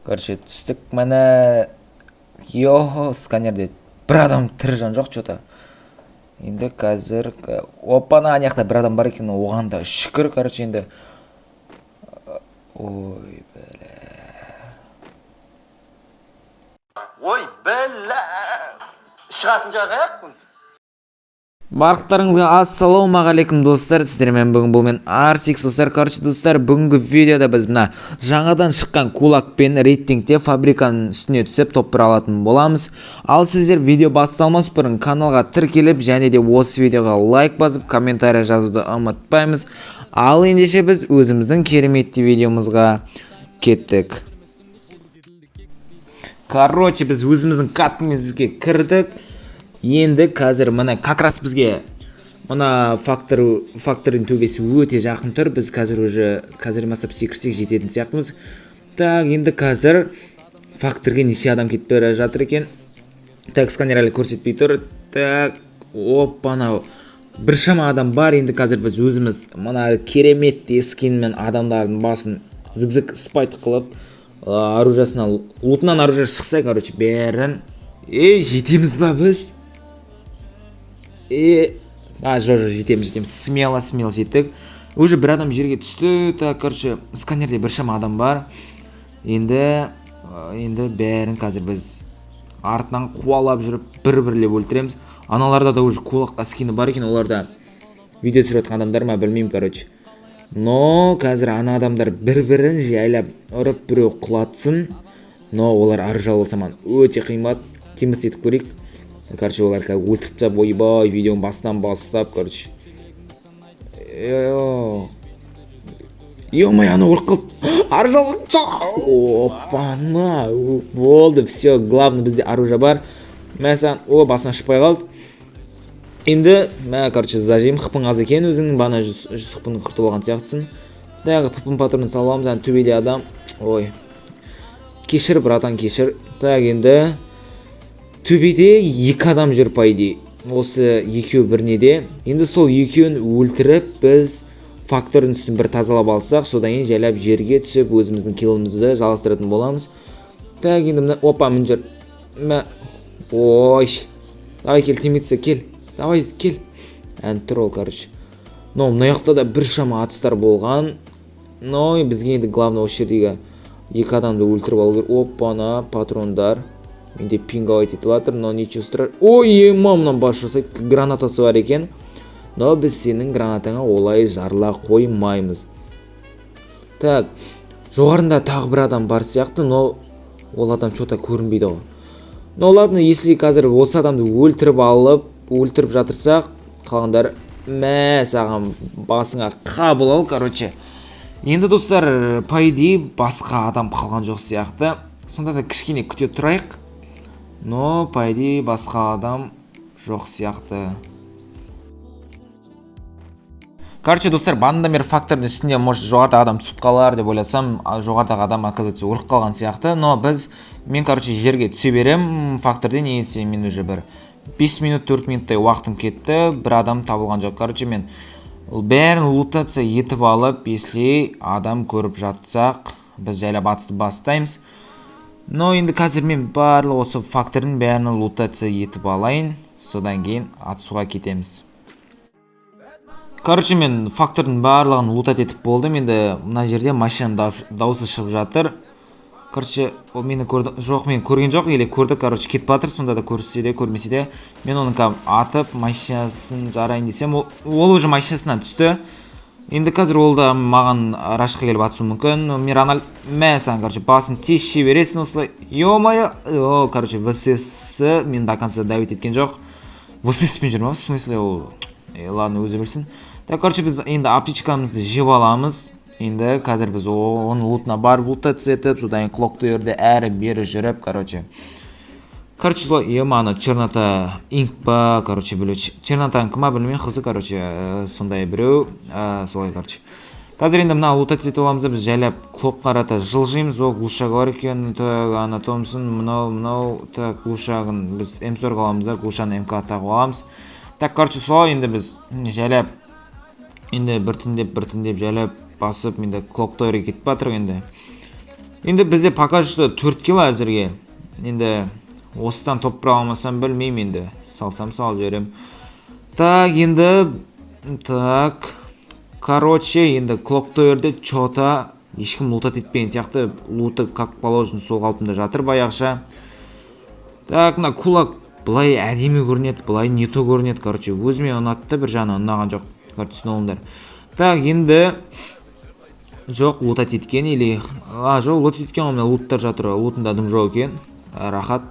Короче, түстік міне сканерде бір адам тірі жан жоқ что-то. Енді қазір опана ана жақта бір адам бар екен, оған да шүкір. Короче, енді ой бәлә шығатын жағы аяқпын. Барлықтарыңызға ассалаумағалейкум достар, сіздермен бүгін бұл мен Арсикс достар. Короче достар, бүгінгі видеода біз мына жаңадан шыққан кулакпен рейтингте фабриканың үстіне түсіп топ алатын боламыз. Ал сіздер видео басталмас бұрын каналға тіркеліп және де осы видеоға лайк басып комментарий жазуды ұмытпаймыз. Ал ендеше біз өзіміздің кереметті видеомызға кеттік. Короче, біз өзіміздің катымызға кірдік. Енді қазір мына как раз бізге мына фактордың төбесі өте жақын тұр. Біз қазір бастап секірсек жететін сияқтымыз. Так, енді қазір факторге неше адам кетіп бара жатыр екен. Так, сканер әлі көрсетпей тұр. Так, опана біршама адам бар. Енді қазір біз өзіміз мына кереметті скинмен адамдардың басын зig-zig спайт қылып оружиясына лутынан оружие шықса, короче, бәрін жетеміз ба біз? Жоқ, жетеміз. Смело жеттік. Уже бір адам жерге түсті. Так, короче, сканерде біршама адам бар. Енді бәрін қазір біз артынан қуалап жүріп бір-бірлеп өлтіреміз. Аналарда да уже кулаққа скины бар екен, оларда видео түсіріп жатқан адамдар ма білмеймін, короче. Но қазір ана адамдар бір-бірін жайлап ұрып біреу құлатсын. Но олар оружие болса маған өте қимат. Кеміс етіп көрейік. Короче, олар өлтіріп тап, ойбай, видеоны бастан бастап, короче. Ё-май, ана ұрып қалды. Оружие опана, болды, все, главный бізде оружие бар. Мәсән, басына шықпай қалды. Енді, короче, зажим, хыпың аз екен, өзіңнің бана 100 хыпың құртып алған сияқтысың. Дағы хыпың патронын саламыз, ән төбеде адам. Ой, кешір, братан, кешір. Так, енді төбеде 2 адам жүр пайды. Осы екеу бірнеде. Енді сол екеуін өлтіріп, біз фактордың үстін бір тазалап алсақ, содан кейін жайлап жерге түсіп, өзіміздің киллімізді жалғастыратын боламыз. Так, енді мына, опа, мін жүр. Ой, давай кел, темитсе, кел. Давай, кел. Ән тұр ол, короче. Но, мына жақта да бір шама атыстар болған. Но, бізге енді главный осы жердегі 2 адамды өлтіріп алу керек. Опана, патрондар. Менде пинговать етіп жатыр, но ничего страшного. Ой, мамнан бас жасайды, гранатасы бар екен. Но біз сенің гранатаңа олай жарыла қоймаймыз. Так, жоғарында тағы бір адам бар сияқты, но ол адам что-то көрінбейді ғой. Но ладно, если қазір осы адамды өлтіріп жатырсақ, қалғандар саған басыңа қабыл ал, короче. Енді достар, пайди басқа адам қалған жоқ сияқты. Сонда да кішкене күте тұрайық. Но пайди басқа адам жоқ сияқты. Короче, достар, бандамер фактордың үстінде может жоғарда адам түсіп қалар деп ойласам, жоғардағы адам оказывается өліп қалған сияқты. Но мен, короче, жерге түсе берем факторден, есе мен уже бір 5 минут, 4 минуттай уақытым кетті, бір адам табылған жоқ. Короче, мен бәрін лутация етіп алып, если адам көріп жатсақ, біз жайлап атысты бастаймыз. Но енді қазір мен барлық осы фактордың бәрін лутация етіп алайын, содан кейін атысуға кетеміз. Короче, мен фактордың барлығын лутат етіп болдым. Енді мына жерде машина дауысы шығып жатыр. Короче, ол мені көрді. Жоқ, мен көрген жоқ, или көрді, короче, кетіп батыр. Сонда да көрсе де, көрмесе де. Мен оның атып, машинасын жарайын десем, ол уже машинасынан түсті. Енді қазір ол да маған рашқа келіп атысу мүмкін. Мираналь, мәсән, короче, басын тезше бересін осылай. Ё-майо, короче, ВСС мен до конца давить еткен жоқ. ВСС пен жүрмем, в смысле, ол, ладно, өзі білсін. Так, короче, біз енді аптечкамызды жеп аламыз. Енді қазір біз оның лутына бар лутация етіп, содан клокты өрді әрі бері жүріп, короче. Короче, солай, ана чернота инк па, короче, білу. Чернотаның кіма білмеймін, қызы, короче, сондай біреу, солай, короче. Қазір енді мына лутация етіп аламызда біз жайлап клок қарата жылжимыз. Ол глушағы бар екен, ана Томсон, мынау, так, глушағын біз М40 аламызда, глушаны МК тағып аламыз. Так, короче, солай, енді біз жайлап, енді біртіндеп жайлап басып, енді клоктойры кетіп батыр енді. Енді бізде пока что 4 кило әзірге. Енді осыдан топыра алмасам білмеймін, енді салсам салып жіберем. Так, енді короче, енді клоктойерде чота ешкім лутат етпеген сияқты, луты как положено сол қалпында жатыр баяғыша. Так, мына кулак былай әдемі көрінеді, былай не то көрінеді, короче, өзіме ұнатты, бір жағынан ұнаған жоқ, короче, түсініңіздер. Так, енді жоқ лутат еткен или жоқ лут еткен, ол мына луттар жатыр, лутында дым жоқ екен. Рахат,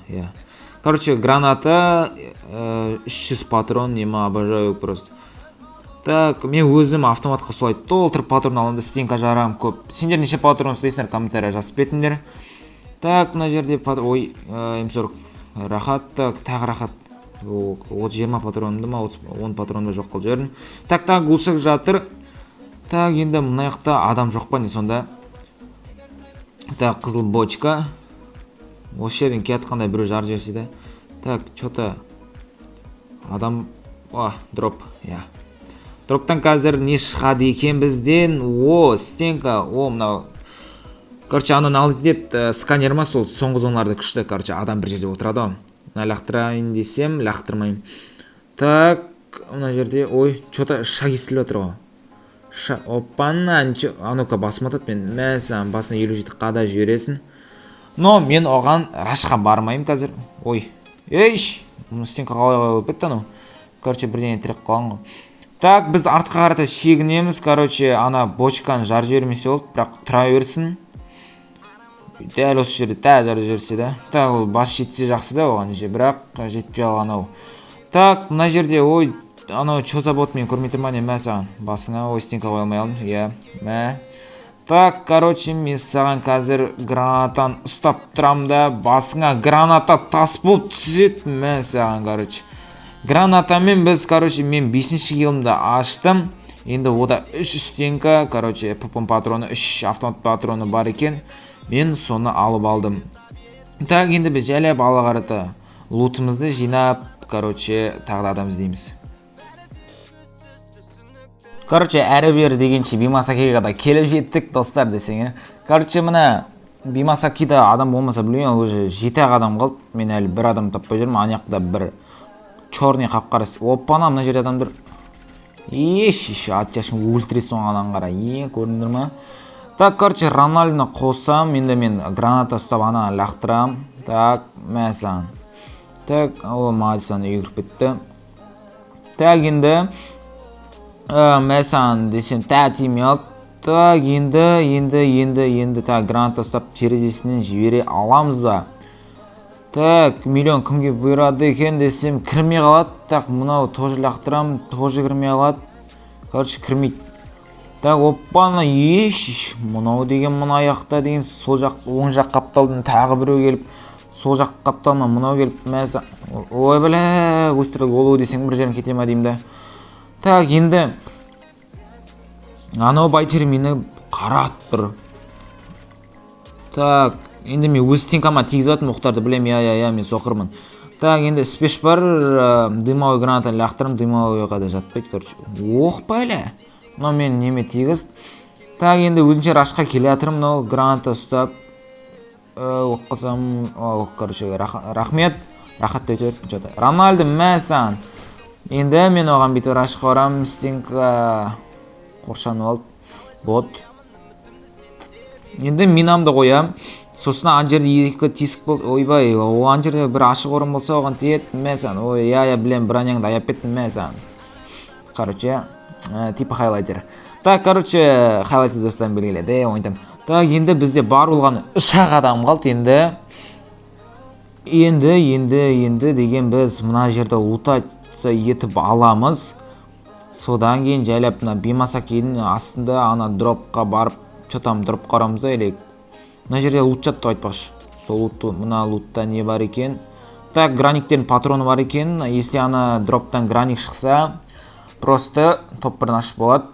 иә. Короче, граната 300 патрон, нема обожаю просто. Так, мен өзім автоматқа солай толтырып патрон аламын, стенка жарам көп. Сендер неше патрон ұстайсыңдар, комментария жазып кетіңдер. Так, мына жерде ой, М40 рахат, так, тағы рахат. 20 патронды ма, 10 патронды жоқ қылып жібердім. Так, глушак жатыр. Так, енді мына жақта адам жоқ па не сонда? Так, қызыл бочка. Осы жерден кетқандай біреу жарып жіберсе де. Так, что-то адам, дроп, иә. Дроптан қазір не шығады екен бізден? Стенка, мынау. Короче, аны алды сканер ма, сол соңғы зоналарды күшті, короче, адам бір жерде отырады ғой. Лақтырайын десем, лақтырмайым. Так, мына жерде, что-то шаг естіліп отыр ғой. Опана, ну-ка басым атады, мен мәсән басына 57 қада жібересің. Но мен оған рашқа бармайым қазір. Стенка қалай бітті анау. Короче, бірден тірек қалған ғой. Так, біз артқа қарата шегінеміз, короче, ана бочканы жар жібермесе болып, бірақ тұра берсін. Дәл осы жерде жарып жіберсе да. Так, ол бас жетсе жақсы да оған же, бірақ жетпей алған ау. Так, мына жерде анау чоза бот мен көрмей тұрма не саған басыңа стенка қоя алмай алдым. Иә, Так, короче, мен саған қазір гранатан ұстап тұрам да, басыңа граната тас болып түсет саған, короче. Гранатамен біз, короче, мен 5-ші килімді аштым. Енді ода 3 стенка, короче, ПП патроны, 3 автомат патроны бар екен. Мен соны алып алдым. Так, енді біз жәлеп ала қарата лутымызды жинап, короче, тағы да адам іздейміз. Короче, әрі-бері дегенше Бимасакиға да келіп жеттік, достар десең. Короче, мына Бимасакида адам болмаса білмеймін, уже 7 адам қалды. Мен әлі бір адам таппай жүрмін, анаяқта бір черный қап-қарасы. Опана, мына жерде адамдар. Ат жашын өлтіре соңғанан қара. Көріндір ма? Так, короче, Рональдоны қосам, енді мен граната ұстап ана лақтырам. Так, мәсән. Так, Мадисан үйгіріп бітті. Так, енді мәсән десем тәтеме алды. Так, енді так, граната ұстап терезесінен жібере аламыз ба? Так, миллион кімге бұйырады екен десем кірмей қалады. Так, мынау тоже лақтырам, тоже кірмей қалады. Короче, кірмейді. Так, оппана, мынау деген мына аяқта деген сол жақ, оң жақ қапталдан тағы біреу келіп, сол жақ қапталына мынау келіп, мәсі, выстрел голову десең бір жерін кетема деймін да. Так, енді анау байтер мені қарат бір. Так, енді мен өз стенкама тигізіп атым, Мұхтарды білем, мен соқырмын. Так, енді спеш бар, дымауы гранатаны лақтырым, дымауыға да жатпайды, короче. Бәлі. Мынау мен неме тигіз. Так, енді өзінше рашқа келе атырым, мынау граната ұстап. Оққызам, короче, рахмет. Рахатты өтер. Рональдо мәсән. Енді мен оған беті рашқа орам, стенка қоршанып алып. Бот. Енді минамды қоям. Сосын ан жерде екі тесік болды. Ойбай, ан жерде бір ашық орын болса оған тиет мәсән. Білем, бронеңді аяп беттім мәсән. Короче, типа хайлайтер. Так, короче, хайлайтер достан белгіледі, ойындам. Так, енді бізде бар болғаны 3 адам қалды. Енді деген біз мына жерде лутация етіп аламыз. Содан кейін жайлап Бимасакидің астында ана дропқа барып, что-там дроп қарамыз да, елек. Мына жерде лут жатты айтпақшы. Сол лутты, мына лутта не бар екен? Так, граниктердің патроны бар екен. Если ана дроптан граник шықса, просто топ-1 ашып болады.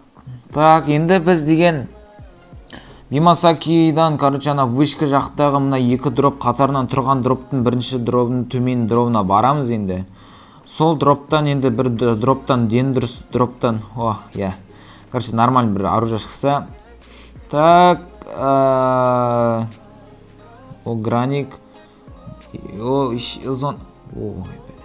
Так, енді біз деген Бимасакидан, короче, ана вышка жақтағы мына 2 дроп қатарынан тұрған дроптың бірінші дробының төмен дробына барамыз енді. Сол дроптан енді бір дроптан, дұрыс дроптан, короче, нормально бір оружие шықса. Так, O Granik. O Ilzon. Voy be.